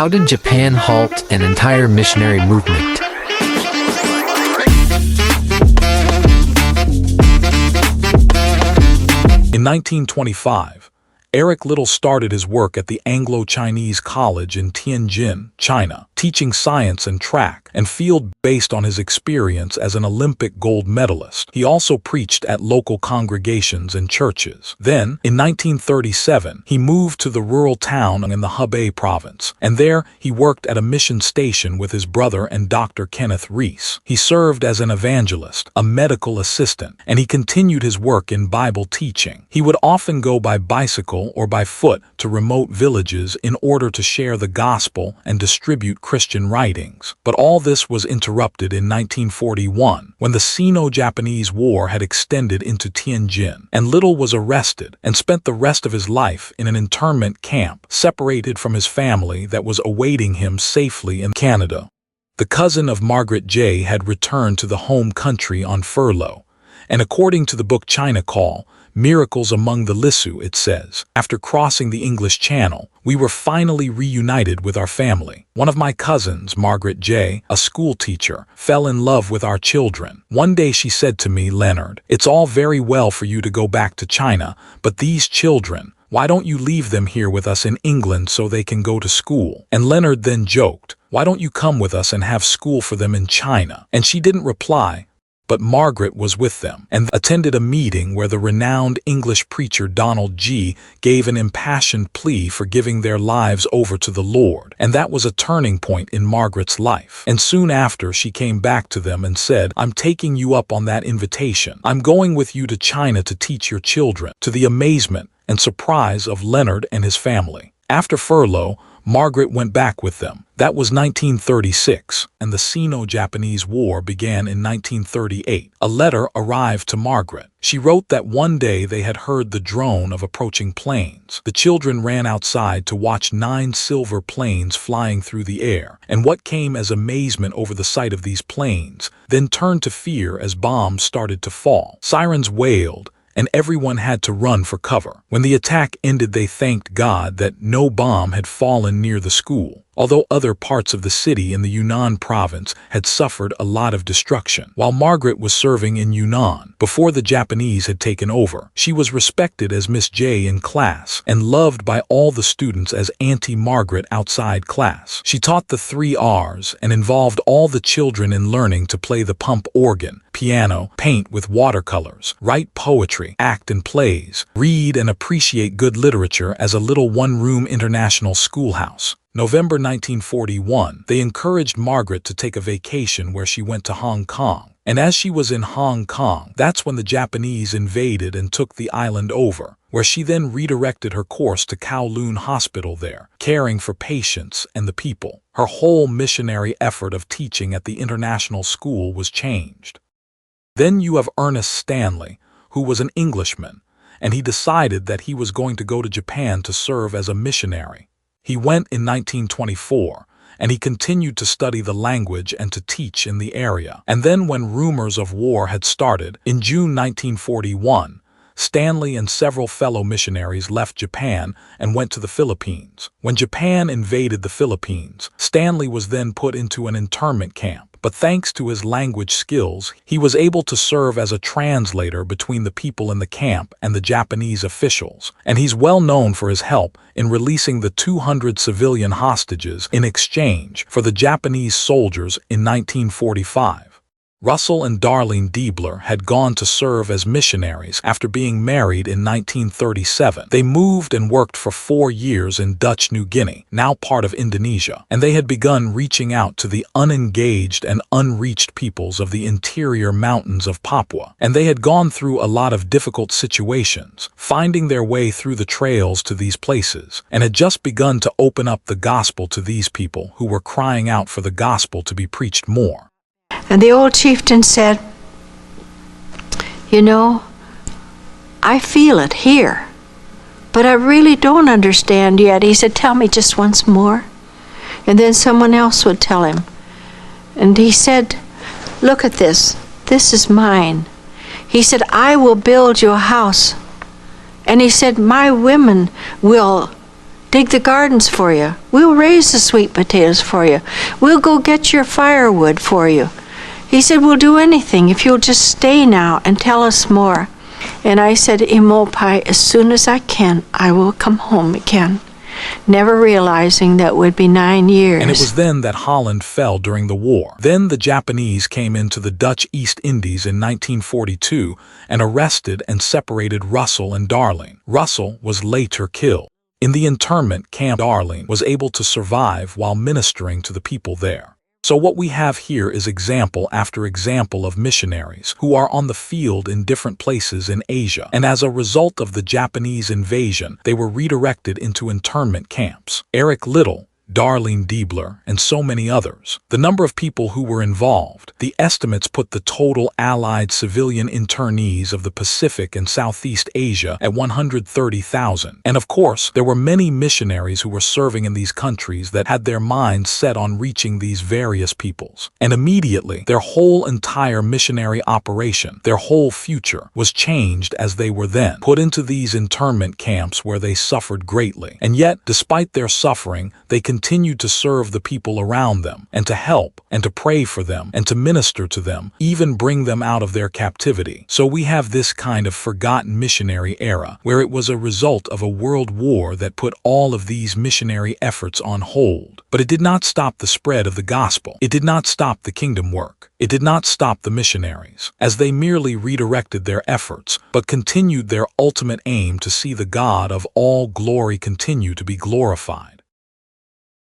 How did Japan halt an entire missionary movement? In 1925, Eric Liddell started his work at the Anglo-Chinese College in Tianjin, China, teaching science and track and field based on his experience as an Olympic gold medalist. He also preached at local congregations and churches. Then, in 1937, he moved to the rural town in the Hubei province, and there he worked at a mission station with his brother and Dr. Kenneth Reese. He served as an evangelist, a medical assistant, and he continued his work in Bible teaching. He would often go by bicycle or by foot to remote villages in order to share the gospel and distribute Christian writings. But all this was interrupted in 1941 when the Sino-Japanese War had extended into Tianjin, and Liddell was arrested and spent the rest of his life in an internment camp, separated from his family that was awaiting him safely in Canada. The cousin of Margaret J. had returned to the home country on furlough, and according to the book China Call, Miracles Among the Lisu, it says, after crossing the English Channel, we were finally reunited with our family. One of my cousins, Margaret J., a school teacher, fell in love with our children. One day she said to me, "Leonard, it's all very well for you to go back to China, but these children, why don't you leave them here with us in England so they can go to school?" And Leonard then joked, "Why don't you come with us and have school for them in China?" And she didn't reply. But Margaret was with them and attended a meeting where the renowned English preacher Donald G. gave an impassioned plea for giving their lives over to the Lord. And that was a turning point in Margaret's life. And soon after, she came back to them and said, "I'm taking you up on that invitation. I'm going with you to China to teach your children," to the amazement and surprise of Leonard and his family. After furlough, Margaret went back with them. That was 1936, and the Sino-Japanese War began in 1938. A letter arrived to Margaret. She wrote that one day they had heard the drone of approaching planes. The children ran outside to watch 9 silver planes flying through the air, and what came as amazement over the sight of these planes then turned to fear as bombs started to fall. Sirens wailed, and everyone had to run for cover. When the attack ended, they thanked God that no bomb had fallen near the school, although other parts of the city in the Yunnan province had suffered a lot of destruction. While Margaret was serving in Yunnan, before the Japanese had taken over, she was respected as Miss J in class and loved by all the students as Auntie Margaret outside class. She taught the 3 R's and involved all the children in learning to play the pump organ, piano, paint with watercolors, write poetry, act in plays, read and appreciate good literature as a little one-room international schoolhouse. November 1941, they encouraged Margaret to take a vacation where she went to Hong Kong. And as she was in Hong Kong, that's when the Japanese invaded and took the island over, where she then redirected her course to Kowloon Hospital there, caring for patients and the people. Her whole missionary effort of teaching at the international school was changed. Then you have Ernest Stanley, who was an Englishman, and he decided that he was going to go to Japan to serve as a missionary. He went in 1924, and he continued to study the language and to teach in the area. And then when rumors of war had started, in June 1941, Stanley and several fellow missionaries left Japan and went to the Philippines. When Japan invaded the Philippines, Stanley was then put into an internment camp. But thanks to his language skills, he was able to serve as a translator between the people in the camp and the Japanese officials, and he's well known for his help in releasing the 200 civilian hostages in exchange for the Japanese soldiers in 1945. Russell and Darlene Diebler had gone to serve as missionaries after being married in 1937. They moved and worked for 4 years in Dutch New Guinea, now part of Indonesia, and they had begun reaching out to the unengaged and unreached peoples of the interior mountains of Papua. And they had gone through a lot of difficult situations, finding their way through the trails to these places, and had just begun to open up the gospel to these people who were crying out for the gospel to be preached more. And the old chieftain said, "You know, I feel it here, but I really don't understand yet." He said, "Tell me just once more." And then someone else would tell him. And he said, "Look at this. This is mine." He said, "I will build you a house." And he said, "My women will dig the gardens for you. We'll raise the sweet potatoes for you. We'll go get your firewood for you. He said, we'll do anything if you'll just stay now and tell us more. And I said, Imopai, as soon as I can, I will come home again. Never realizing that would be 9 years. And it was then that Holland fell during the war. Then the Japanese came into the Dutch East Indies in 1942 and arrested and separated Russell and Darling. Russell was later killed. In the internment camp, Darling was able to survive while ministering to the people there. So what we have here is example after example of missionaries who are on the field in different places in Asia, and as a result of the Japanese invasion, they were redirected into internment camps. Eric Liddell, Darlene Diebler, and so many others. The number of people who were involved, the estimates put the total Allied civilian internees of the Pacific and Southeast Asia at 130,000. And of course, there were many missionaries who were serving in these countries that had their minds set on reaching these various peoples. And immediately, their whole entire missionary operation, their whole future, was changed as they were then put into these internment camps where they suffered greatly. And yet, despite their suffering, they continued to serve the people around them, and to help, and to pray for them, and to minister to them, even bring them out of their captivity. So we have this kind of forgotten missionary era, where it was a result of a world war that put all of these missionary efforts on hold. But it did not stop the spread of the gospel. It did not stop the kingdom work. It did not stop the missionaries, as they merely redirected their efforts, but continued their ultimate aim to see the God of all glory continue to be glorified.